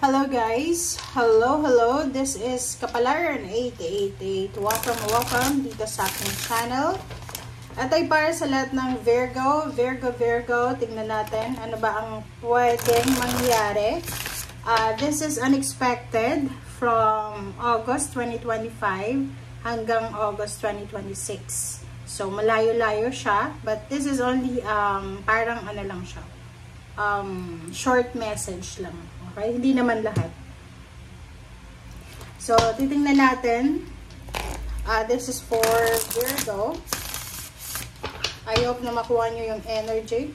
Hello guys! Hello! This is Kapalaran 888. Welcome dito sa aking channel. At ay para sa lahat ng Virgo. Tingnan natin ano ba ang pwedeng mangyari. This is unexpected from August 2025 hanggang August 2026. So malayo-layo siya, but this is only parang ano lang siya. Short message lang. Okay? Hindi naman lahat. So, titingnan natin. This is for Virgo. I hope na makuha nyo yung energy.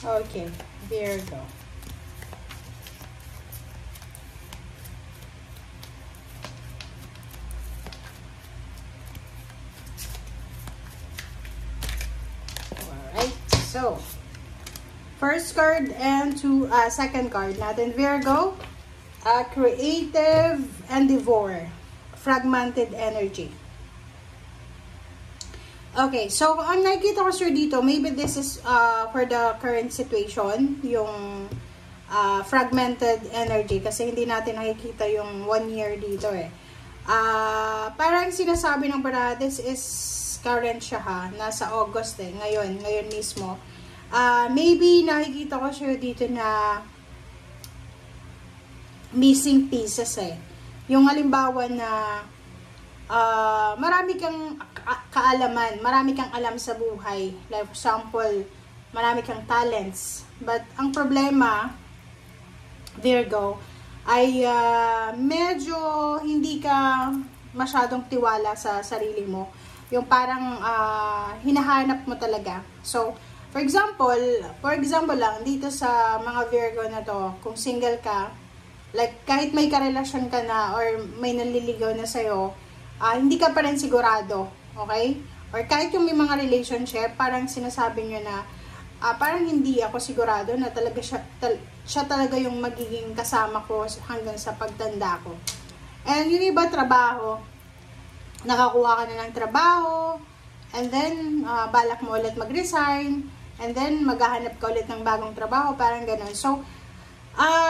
Okay, Virgo. So, first card and second card natin, Virgo, creative endeavor, fragmented energy. Okay, so ang nakikita ko sir dito, maybe this is for the current situation, yung fragmented energy, kasi hindi natin nakikita yung 1 year dito eh. Parang sinasabi ng para, this is current siya ha, nasa August eh, ngayon mismo. Maybe nakikita ko siya dito na missing pieces eh. Yung halimbawa na marami kang kaalaman, marami kang alam sa buhay. Like for example, marami kang talents. But ang problema, Virgo, ay medyo hindi ka masyadong tiwala sa sarili mo. Yung parang hinahanap mo talaga. So, for example lang, dito sa mga Virgo na to, kung single ka, like kahit may karelasyon ka na or may nanliligaw na sa'yo, hindi ka pa rin sigurado, okay? Or kahit yung may mga relationship, parang sinasabi nyo na, parang hindi ako sigurado na talaga siya talaga yung magiging kasama ko hanggang sa pagtanda ko. And yung iba trabaho, nakakuha ka na ng trabaho, and then, balak mo ulit mag-resign, and then, maghahanap ka ulit ng bagong trabaho, parang ganun. So,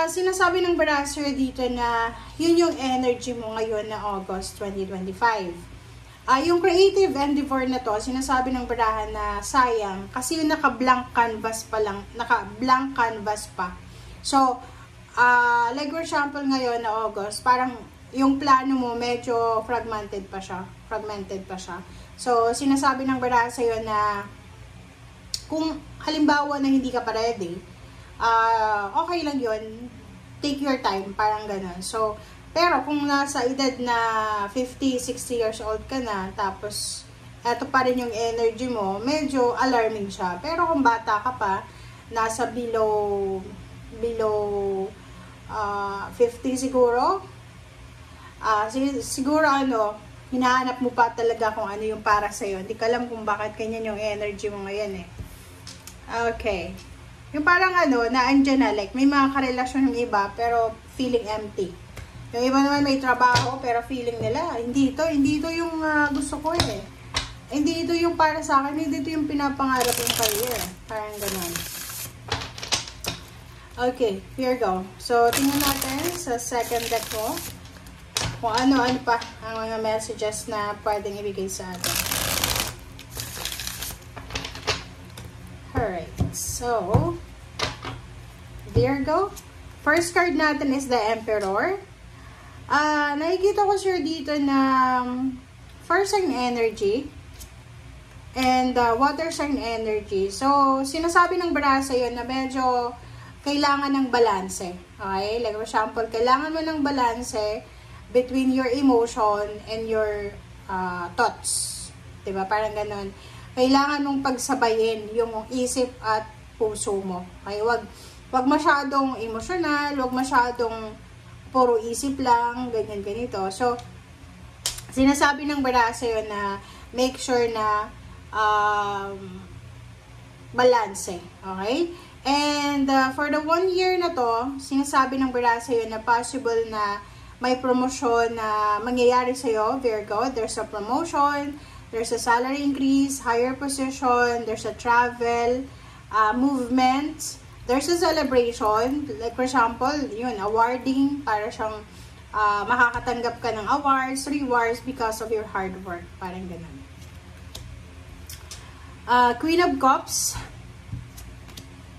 sinasabi ng Barasser dito na, yun yung energy mo ngayon na August 2025. Yung creative endeavor na to, sinasabi ng Barahan na sayang, kasi yung naka-blank canvas pa. So, like for example ngayon na August, parang, yung plano mo medyo fragmented pa siya. So, sinasabi ng Baraha sa'yo na kung halimbawa na hindi ka pa ready, okay lang yun. Take your time, parang ganun. So, pero kung nasa edad na 50, 60 years old ka na, tapos eto pa rin yung energy mo, medyo alarming siya. Pero kung bata ka pa, nasa below 50 siguro, siguro hinahanap mo pa talaga kung ano yung para sa'yo. Hindi ka alam kung bakit ganyan yung energy mo ngayon eh. Okay. Yung parang naandyan na, like may mga karelasyon ng iba, pero feeling empty. Yung iba naman may trabaho, pero feeling nila, hindi ito yung gusto ko eh. Hindi ito yung para sa akin, hindi ito yung pinapangarap yung career. Parang ganun. Okay, here go. So, tingnan natin sa second deck ko kung ano pa ang mga messages na pwedeng ibigay sa atin. Alright, so, Virgo. First card natin is the Emperor. Nakikita ko sure dito na first sign energy and water sign energy. So, sinasabi ng Baraha sa'yo na medyo kailangan ng balanse. Okay? Like for example, kailangan mo ng balanse between your emotion and your thoughts. Diba? Parang ganun. Kailangan mong pagsabayin yung isip at puso mo. Okay? Wag masyadong emotional, wag masyadong puro isip lang, ganyan, ganito. So, sinasabi ng Baraha sa'yo na make sure na balanse. Okay? And for the 1 year na to, sinasabi ng Baraha sa'yo na possible na may promotion na mangyayari sa'yo, Virgo. There's a promotion, there's a salary increase, higher position, there's a travel, movement, there's a celebration. Like for example, yun, awarding, para siyang makakatanggap ka ng awards, rewards because of your hard work. Parang ganun. Queen of Cups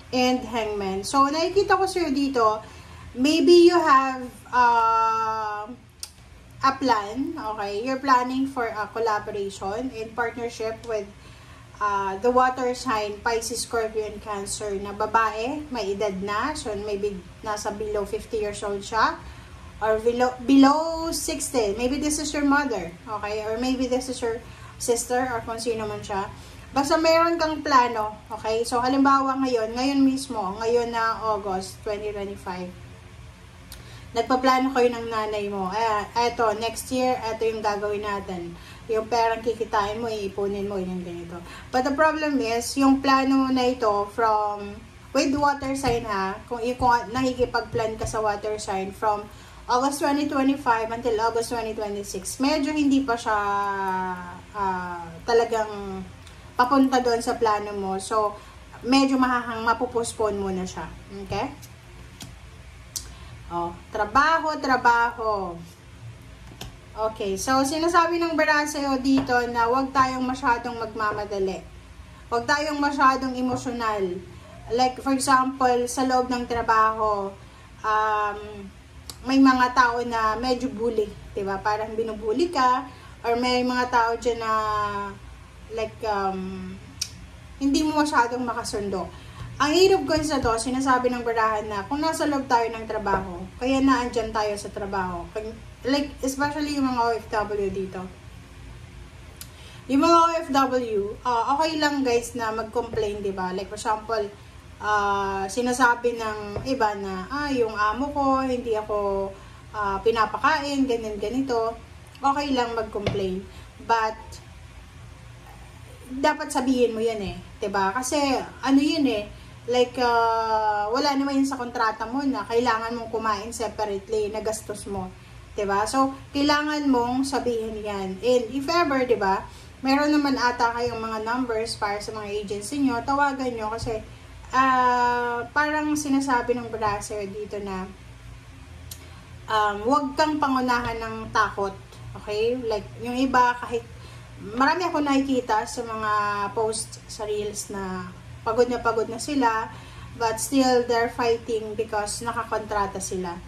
and Hangman. So, nakikita ko sa'yo dito, maybe you have a plan, okay? You're planning for a collaboration in partnership with the water sign, Pisces, Scorpio, and Cancer na babae, may edad na, so maybe nasa below 50 years old siya, or below 60, maybe this is your mother, okay? Or maybe this is your sister, or kung sino man siya. Basta mayroon kang plano, okay? So, halimbawa ngayon mismo, ngayon na August 2025, nagpaplano kayo ng nanay mo. Eto, next year, eto yung gagawin natin. Yung perang kikitain mo, iipunin mo, yung ganito. But the problem is, yung plano na ito with water sign ha, kung nakikipag-plan ka sa water sign from August 2025 until August 2026, medyo hindi pa siya talagang papunta doon sa plano mo. So, medyo mapupospone muna siya. Okay? Trabaho. Okay, so sinasabi ng bara sa'yo dito na huwag tayong masyadong magmamadali. Huwag tayong masyadong emosyonal. Like, for example, sa loob ng trabaho, may mga tao na medyo bully, diba? Parang binubuli ka, or may mga tao dyan na, like, hindi mo masyadong makasundo. Ang 8 of Coins na to, sinasabi ng barahan na kung nasa loob tayo ng trabaho, kaya naandyan tayo sa trabaho. Like, especially yung mga OFW dito. Yung mga OFW, okay lang guys na mag-complain, diba? Like, for example, sinasabi ng iba na, yung amo ko, hindi ako pinapakain, ganito. Okay lang mag-complain. But, dapat sabihin mo yan eh. Diba? Kasi, ano yun eh, like, wala naman yun sa kontrata mo na kailangan mong kumain separately na gastos mo. Diba? So, kailangan mong sabihin yan. And if ever, diba, meron naman ata kayong mga numbers para sa mga agency nyo, tawagan nyo kasi parang sinasabi ng brasser dito na huwag kang pangunahan ng takot. Okay? Like, yung iba kahit marami ako nakikita sa mga post sa reels na pagod na sila, but still they're fighting because nakakontrata sila.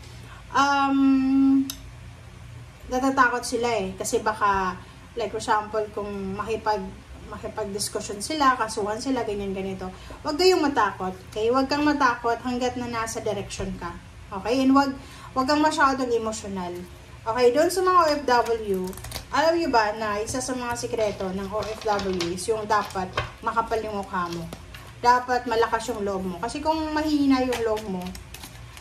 Natatakot sila eh, kasi baka, like for example, kung makipag-discussion sila, kasuhan sila, ganito. Huwag kayong matakot, okay? Huwag kang matakot hanggat na nasa direction ka, okay? And huwag kang masyadong emotional. Okay, doon sa mga OFW, alam nyo ba na isa sa mga sikreto ng OFW is yung dapat makapal yung mukha mo. Dapat malakas yung loob mo. Kasi kung mahina yung loob mo,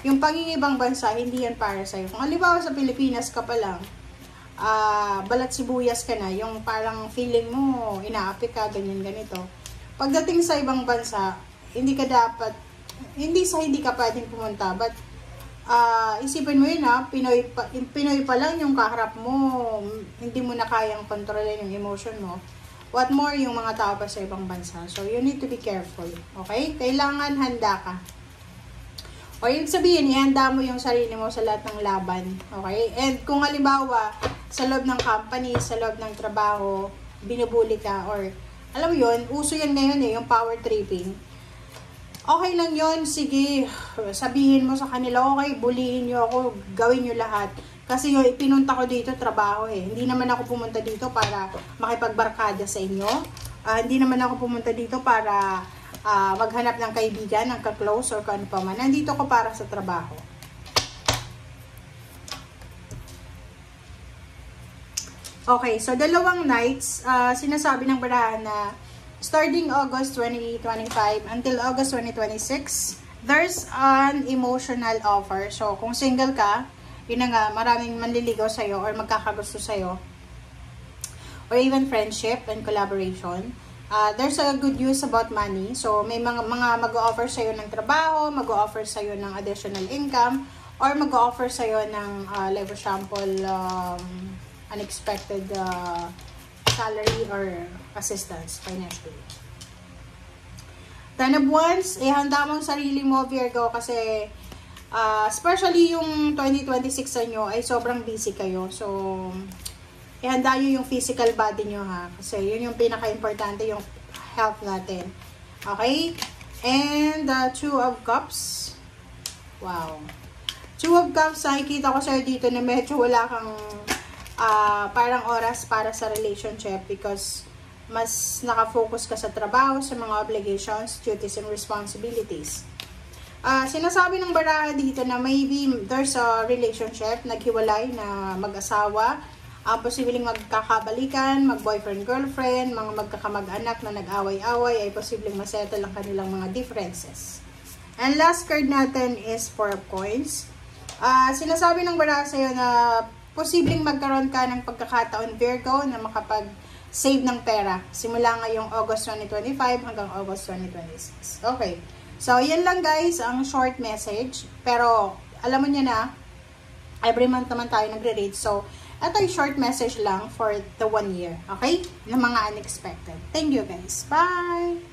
yung pangingibang bansa, hindi yan para sa'yo. Kung halimbawa sa Pilipinas ka pa lang, balat sibuyas ka na, yung parang feeling mo, inaapi ka, ganito. Pagdating sa ibang bansa, hindi ka pwedeng pumunta, but isipin mo yun Pinoy pa lang yung kaharap mo, hindi mo na kayang kontrolin yung emotion mo. What more yung mga tao pa sa ibang bansa. So, you need to be careful. Okay? Kailangan handa ka. O yung sabihin, ihanda mo yung sarili mo sa lahat ng laban. Okay? And kung halimbawa, sa loob ng company, sa loob ng trabaho, binubuli ka, or alam mo yun, uso yan ngayon eh, yung power tripping. Okay lang yun, sige, sabihin mo sa kanila, okay, bulihin nyo ako, gawin nyo lahat. Kasi yung pinunta ko dito, trabaho eh. Hindi naman ako pumunta dito para makipagbarkada sa inyo. Hindi naman ako pumunta dito para maghanap ng kaibigan, ng ka-close or kung ano pa man. Nandito ko para sa trabaho. Okay, so dalawang nights, sinasabi ng barahan na starting August 2025 until August 2026, there's an emotional offer. So, kung single ka, yun na nga, maraming manliligaw sa'yo or magkakagusto sa'yo. Or even friendship and collaboration. There's a good news about money. So, may mga mag-o-offer sa'yo ng trabaho, mag-o-offer sa'yo ng additional income, or mag-offer sa'yo ng like for example, unexpected salary or assistance financially. 10 of Wands, ihanda mo ang sarili mo, Virgo, kasi especially yung 2026 sa inyo ay sobrang busy kayo. So, ihanda nyo yung physical body nyo, ha, kasi yun yung pinaka-importante, yung health natin. Okay? And 2 of Cups. Wow. 2 of Cups, nakikita ko sa'yo dito na medyo wala kang parang oras para sa relationship because mas nakafocus ka sa trabaho, sa mga obligations, duties, and responsibilities. Sinasabi ng baraha dito na maybe there's a relationship, naghiwalay na mag-asawa, posibleng magkakabalikan, mag-boyfriend-girlfriend, mga magkakamag-anak na nag-away-away, ay posibleng masettle ang kanilang mga differences. And last card natin is 4 of Coins. Sinasabi ng baraha sa'yo na posibleng magkaroon ka ng pagkakataon, Virgo, na makapag-save ng pera simula ngayong August 2025 hanggang August 2026. Okay. So, yan lang guys, ang short message. Pero, alam mo niya na, every month naman tayo nagre-read. So, ito yung short message lang for the 1 year. Okay? Ng mga unexpected. Thank you guys. Bye!